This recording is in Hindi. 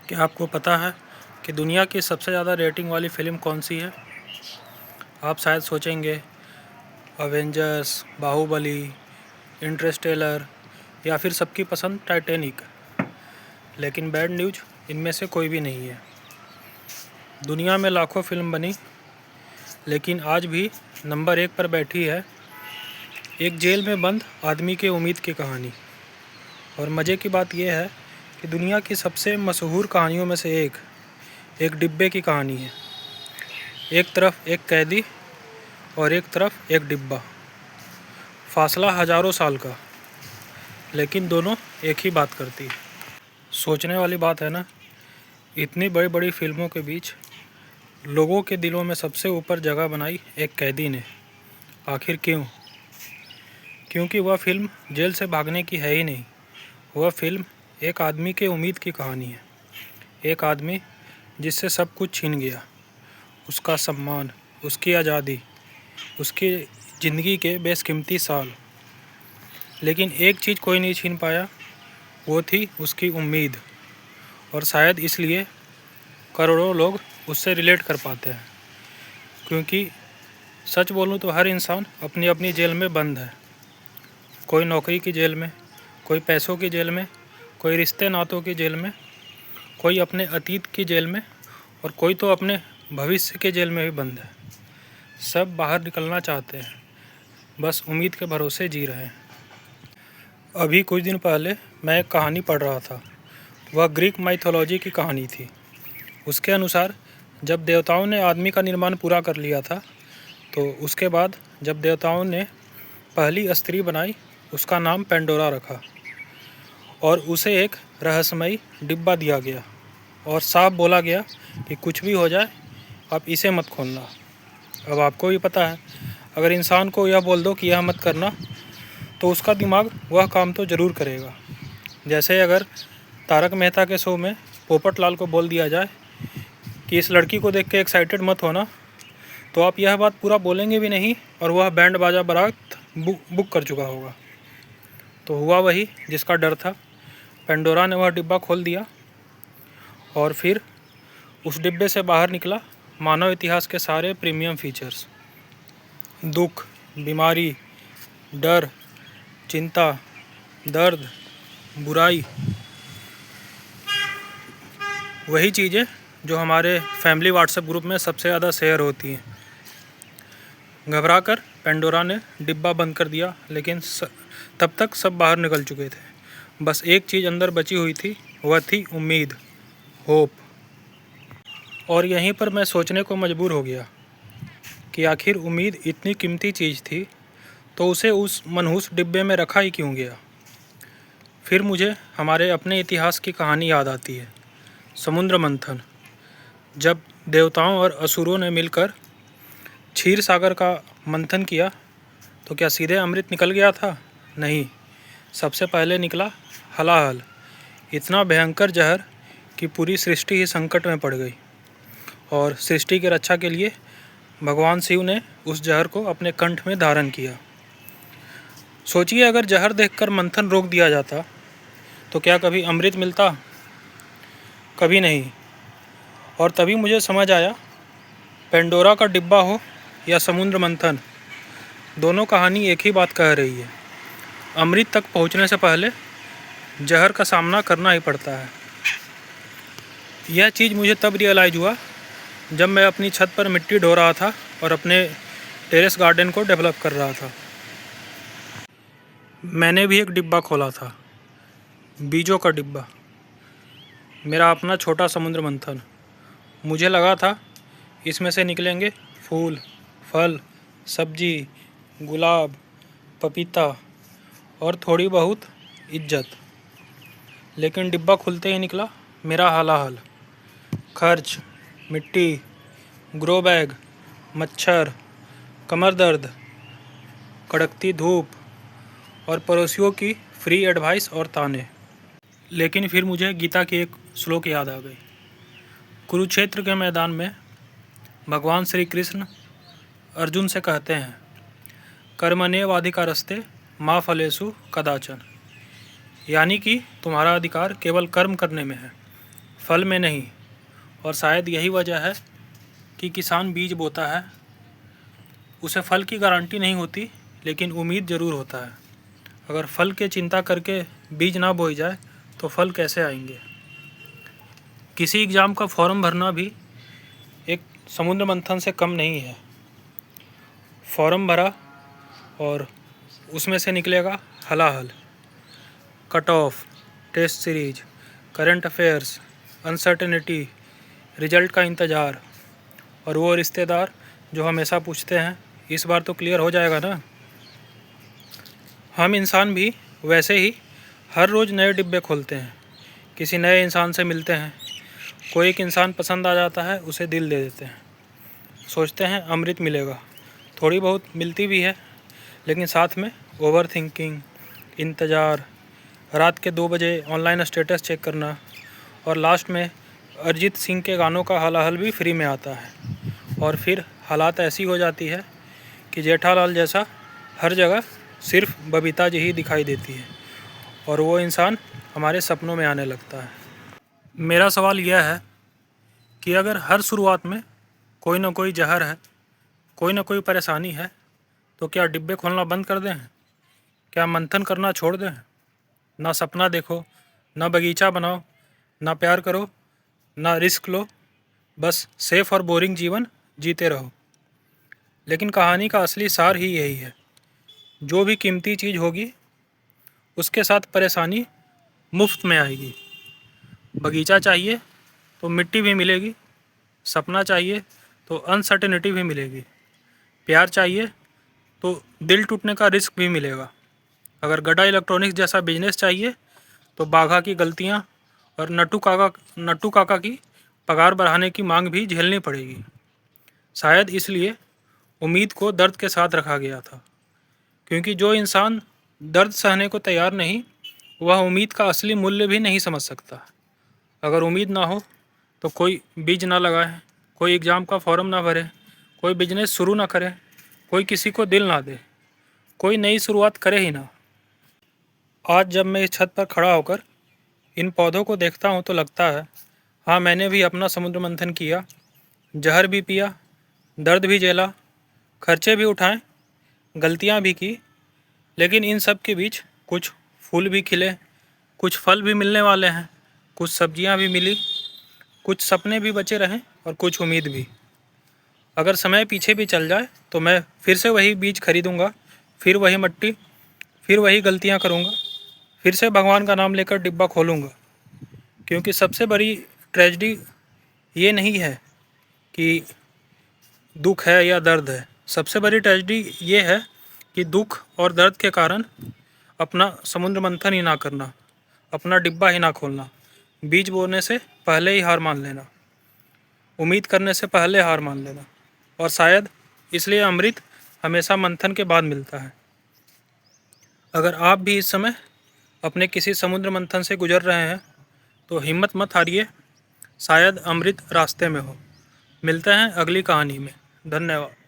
क्या आपको पता है कि दुनिया की सबसे ज़्यादा रेटिंग वाली फ़िल्म कौन सी है? आप शायद सोचेंगे अवेंजर्स, बाहुबली, इंटरस्टेलर या फिर सबकी पसंद टाइटैनिक। लेकिन बैड न्यूज़, इनमें से कोई भी नहीं है। दुनिया में लाखों फिल्म बनी, लेकिन आज भी नंबर 1 पर बैठी है एक जेल में बंद आदमी के उम्मीद की कहानी। और मज़े की बात यह है कि दुनिया की सबसे मशहूर कहानियों में से एक डिब्बे की कहानी है। एक तरफ एक कैदी और एक तरफ एक डिब्बा, फासला हज़ारों साल का, लेकिन दोनों एक ही बात करती है। सोचने वाली बात है ना, इतनी बड़ी बड़ी फिल्मों के बीच लोगों के दिलों में सबसे ऊपर जगह बनाई एक कैदी ने। आखिर क्यों? क्योंकि वह फिल्म जेल से भागने की है ही नहीं, वह फिल्म एक आदमी के उम्मीद की कहानी है। एक आदमी जिससे सब कुछ छीन गया, उसका सम्मान, उसकी आज़ादी, उसकी ज़िंदगी के बेशकीमती साल। लेकिन एक चीज़ कोई नहीं छीन पाया, वो थी उसकी उम्मीद। और शायद इसलिए करोड़ों लोग उससे रिलेट कर पाते हैं, क्योंकि सच बोलूं तो हर इंसान अपनी अपनी जेल में बंद है। कोई नौकरी की जेल में, कोई पैसों की जेल में, कोई रिश्ते नातों की जेल में, कोई अपने अतीत की जेल में, और कोई तो अपने भविष्य के जेल में भी बंद है। सब बाहर निकलना चाहते हैं, बस उम्मीद के भरोसे जी रहे हैं। अभी कुछ दिन पहले मैं एक कहानी पढ़ रहा था। वह ग्रीक माइथोलॉजी की कहानी थी। उसके अनुसार जब देवताओं ने आदमी का निर्माण पूरा कर लिया था, तो उसके बाद जब देवताओं ने पहली स्त्री बनाई, उसका नाम पेंडोरा रखा और उसे एक रहस्यमयी डिब्बा दिया गया और साफ बोला गया कि कुछ भी हो जाए, आप इसे मत खोलना। अब आपको भी पता है, अगर इंसान को यह बोल दो कि यह मत करना, तो उसका दिमाग वह काम तो ज़रूर करेगा। जैसे अगर तारक मेहता के शो में पोपट लाल को बोल दिया जाए कि इस लड़की को देख के एक्साइटेड मत होना, तो आप यह बात पूरा बोलेंगे भी नहीं और वह बैंड बाजा बारात बुक कर चुका होगा। तो हुआ वही जिसका डर था। पेंडोरा ने वह डिब्बा खोल दिया और फिर उस डिब्बे से बाहर निकला मानव इतिहास के सारे प्रीमियम फीचर्स। दुख, बीमारी, डर, चिंता, दर्द, बुराई, वही चीज़ें जो हमारे फैमिली व्हाट्सएप ग्रुप में सबसे ज़्यादा शेयर होती हैं। घबरा कर पेंडोरा ने डिब्बा बंद कर दिया, लेकिन तब तक सब बाहर निकल चुके थे। बस एक चीज़ अंदर बची हुई थी, वह थी उम्मीद, होप। और यहीं पर मैं सोचने को मजबूर हो गया कि आखिर उम्मीद इतनी कीमती चीज़ थी, तो उसे उस मनहूस डिब्बे में रखा ही क्यों गया। फिर मुझे हमारे अपने इतिहास की कहानी याद आती है, समुद्र मंथन। जब देवताओं और असुरों ने मिलकर क्षीर सागर का मंथन किया, तो क्या सीधे अमृत निकल गया था? नहीं, सबसे पहले निकला हलाहल, इतना भयंकर जहर कि पूरी सृष्टि ही संकट में पड़ गई। और सृष्टि की रक्षा के लिए भगवान शिव ने उस जहर को अपने कंठ में धारण किया। सोचिए, अगर जहर देखकर मंथन रोक दिया जाता, तो क्या कभी अमृत मिलता? कभी नहीं। और तभी मुझे समझ आया, पेंडोरा का डिब्बा हो या समुद्र मंथन, दोनों कहानी एक ही बात कह रही है। अमृत तक पहुंचने से पहले जहर का सामना करना ही पड़ता है। यह चीज़ मुझे तब रियलाइज़ हुआ जब मैं अपनी छत पर मिट्टी ढो रहा था और अपने टेरेस गार्डन को डेवलप कर रहा था। मैंने भी एक डिब्बा खोला था, बीजों का डिब्बा, मेरा अपना छोटा समुद्र मंथन। मुझे लगा था इसमें से निकलेंगे फूल, फल, सब्जी, गुलाब, पपीता और थोड़ी बहुत इज्जत। लेकिन डिब्बा खुलते ही निकला मेरा हालाहाल, खर्च, मिट्टी, ग्रो बैग, मच्छर, कमर दर्द, कड़कती धूप और पड़ोसियों की फ्री एडवाइस और ताने। लेकिन फिर मुझे गीता की एक श्लोक याद आ गई। कुरुक्षेत्र के मैदान में भगवान श्री कृष्ण अर्जुन से कहते हैं, कर्मण्येवाधिकारस्ते मा फलेषु कदाचन। यानी कि तुम्हारा अधिकार केवल कर्म करने में है, फल में नहीं। और शायद यही वजह है कि किसान बीज बोता है, उसे फल की गारंटी नहीं होती लेकिन उम्मीद ज़रूर होता है। अगर फल की चिंता करके बीज ना बोई जाए तो फल कैसे आएंगे। किसी एग्ज़ाम का फॉर्म भरना भी एक समुद्र मंथन से कम नहीं है। फॉर्म भरा और उसमें से निकलेगा हलाहल, cut off, test series, current affairs, uncertainty, result का इंतज़ार और वो रिश्तेदार जो हमेशा पूछते हैं इस बार तो क्लियर हो जाएगा ना। हम इंसान भी वैसे ही हर रोज़ नए डिब्बे खोलते हैं, किसी नए इंसान से मिलते हैं, कोई एक इंसान पसंद आ जाता है, उसे दिल दे देते हैं, सोचते हैं अमृत मिलेगा। थोड़ी बहुत मिलती भी है लेकिन साथ में ओवर थिंकिंग, इंतज़ार, रात के 2 बजे ऑनलाइन स्टेटस चेक करना और लास्ट में अरिजीत सिंह के गानों का हलाहल भी फ्री में आता है। और फिर हालात ऐसी हो जाती है कि जेठालाल जैसा हर जगह सिर्फ बबीता जी ही दिखाई देती है और वो इंसान हमारे सपनों में आने लगता है। मेरा सवाल यह है कि अगर हर शुरुआत में कोई ना कोई जहर है, कोई ना कोई परेशानी है, तो क्या डिब्बे खोलना बंद कर दें? क्या मंथन करना छोड़ दें? ना सपना देखो, ना बगीचा बनाओ, ना प्यार करो, ना रिस्क लो, बस सेफ और बोरिंग जीवन जीते रहो। लेकिन कहानी का असली सार ही यही है, जो भी कीमती चीज़ होगी उसके साथ परेशानी मुफ्त में आएगी। बगीचा चाहिए तो मिट्टी भी मिलेगी, सपना चाहिए तो अनसर्टेनिटी भी मिलेगी, प्यार चाहिए तो दिल टूटने का रिस्क भी मिलेगा। अगर गड्ढा इलेक्ट्रॉनिक्स जैसा बिजनेस चाहिए तो बाघा की गलतियाँ और नट्टू काका की पगार बढ़ाने की मांग भी झेलनी पड़ेगी। शायद इसलिए उम्मीद को दर्द के साथ रखा गया था, क्योंकि जो इंसान दर्द सहने को तैयार नहीं, वह उम्मीद का असली मूल्य भी नहीं समझ सकता। अगर उम्मीद ना हो तो कोई बीज ना लगाए, कोई एग्ज़ाम का फॉर्म ना भरे, कोई बिजनेस शुरू ना करे, कोई किसी को दिल ना दे, कोई नई शुरुआत करे ही ना। आज जब मैं इस छत पर खड़ा होकर इन पौधों को देखता हूँ तो लगता है, हाँ, मैंने भी अपना समुद्र मंथन किया, जहर भी पिया, दर्द भी झेला, खर्चे भी उठाए, गलतियाँ भी की, लेकिन इन सब के बीच कुछ फूल भी खिले, कुछ फल भी मिलने वाले हैं, कुछ सब्जियाँ भी मिली, कुछ सपने भी बचे रहें और कुछ उम्मीद भी। अगर समय पीछे भी चल जाए तो मैं फिर से वही बीज खरीदूँगा, फिर वही मिट्टी, फिर वही गलतियाँ करूँगा, फिर से भगवान का नाम लेकर डिब्बा खोलूँगा। क्योंकि सबसे बड़ी ट्रेजेडी ये नहीं है कि दुख है या दर्द है, सबसे बड़ी ट्रेजेडी ये है कि दुख और दर्द के कारण अपना समुद्र मंथन ही ना करना, अपना डिब्बा ही ना खोलना, बीज बोने से पहले ही हार मान लेना, उम्मीद करने से पहले हार मान लेना। और शायद इसलिए अमृत हमेशा मंथन के बाद मिलता है। अगर आप भी इस समय अपने किसी समुद्र मंथन से गुजर रहे हैं तो हिम्मत मत हारिए, शायद अमृत रास्ते में हो। मिलते हैं अगली कहानी में। धन्यवाद।